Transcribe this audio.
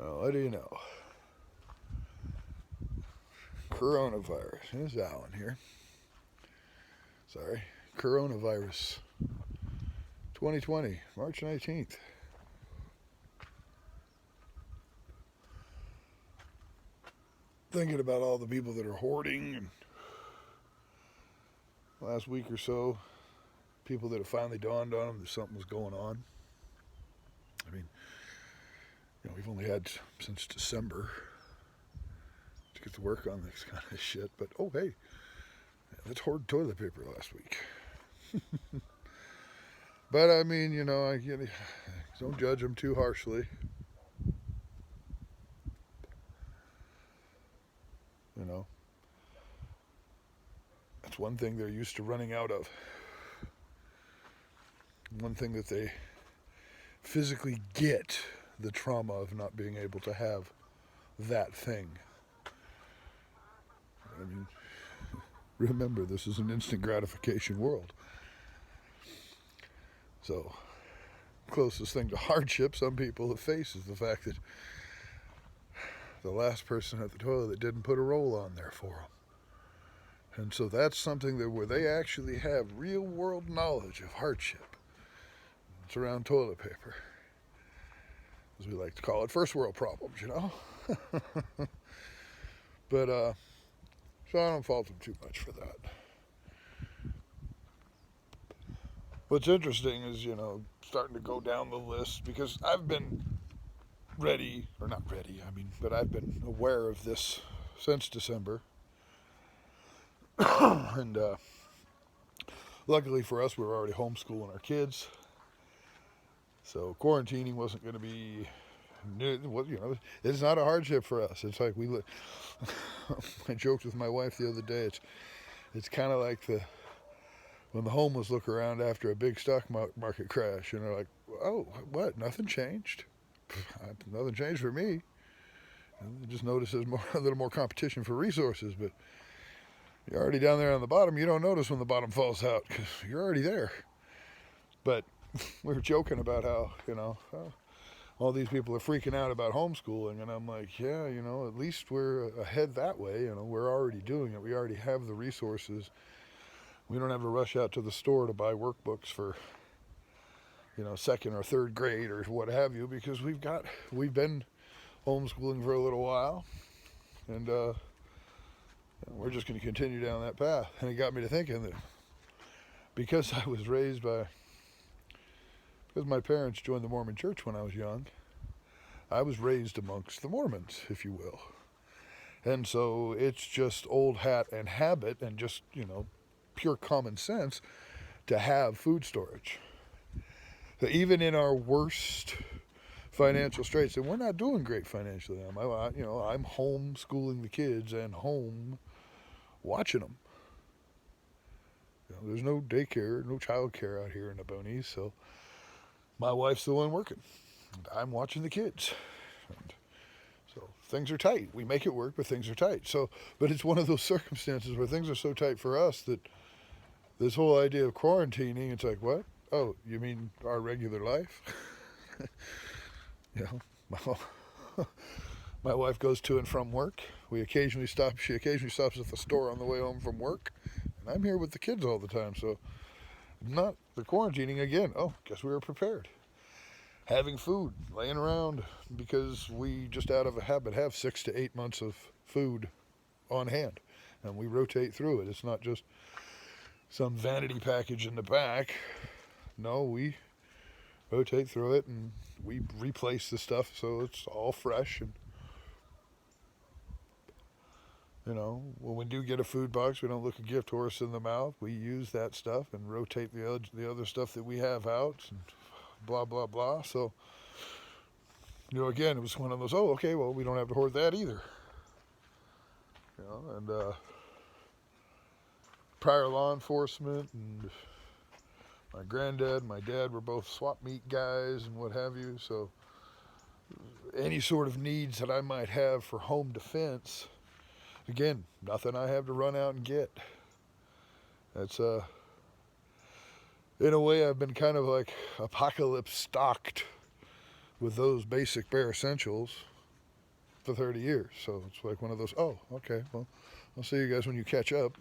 Well, what do you know? Coronavirus. Here's Alan here. Sorry. Coronavirus 2020, March 19th. Thinking about all the people that are hoarding, and last week or so, people that have finally dawned on them that something was going on. I mean, we've only had since December to get to work on this kind of shit, but oh, hey, let's hoard toilet paper last week. But I mean, don't judge them too harshly. You know, that's one thing they're used to running out of. One thing that they physically get the trauma of not being able to have that thing. I mean, remember, this is an instant gratification world. So, closest thing to hardship some people have faced is the fact that the last person at the toilet didn't put a roll on there for them. And so that's something that where they actually have real world knowledge of hardship. It's around toilet paper. As we like to call it, first world problems, But, so I don't fault them too much for that. What's interesting is, starting to go down the list, because I've been ready, or not ready, but I've been aware of this since December. And luckily for us, we were already homeschooling our kids. So quarantining wasn't going to be, it's not a hardship for us. It's like I joked with my wife the other day, it's kind of like when the homeless look around after a big stock market crash, and they're like, oh, what, nothing changed? Nothing changed for me. I just notice there's a little more competition for resources, but you're already down there on the bottom. You don't notice when the bottom falls out because you're already there. But we were joking about how, all these people are freaking out about homeschooling. And I'm like, yeah, at least we're ahead that way. We're already doing it. We already have the resources. We don't have to rush out to the store to buy workbooks for, second or third grade or what have you, because we've been homeschooling for a little while. And, we're just going to continue down that path. And it got me to thinking that because my parents joined the Mormon church when I was young, I was raised amongst the Mormons, if you will. And so it's just old hat and habit and just, pure common sense to have food storage. So even in our worst financial straits, and we're not doing great financially. I'm homeschooling the kids and home watching them. There's no daycare, no child care out here in the boonies, so my wife's the one working. And I'm watching the kids. And so things are tight. We make it work, but things are tight. So, but it's one of those circumstances where things are so tight for us that this whole idea of quarantining, it's like, what? Oh, you mean our regular life? My wife goes to and from work. She occasionally stops at the store on the way home from work. And I'm here with the kids all the time, so not the quarantining again. Oh, guess we were prepared. Having food laying around because we just out of a habit have 6 to 8 months of food on hand. And we rotate through it. It's not just some vanity package in the back. No, we rotate through it and we replace the stuff so it's all fresh. And when we do get a food box, we don't look a gift horse in the mouth. We use that stuff and rotate the other stuff that we have out and blah, blah, blah. So, again, it was one of those, oh, okay, well, we don't have to hoard that either. And prior law enforcement and my granddad, my dad were both swap meet guys and what have you. So any sort of needs that I might have for home defense, again, nothing I have to run out and get. That's in a way, I've been kind of like apocalypse stocked with those basic bare essentials. for 30 years. So it's like one of those, oh, okay, well, I'll see you guys when you catch up.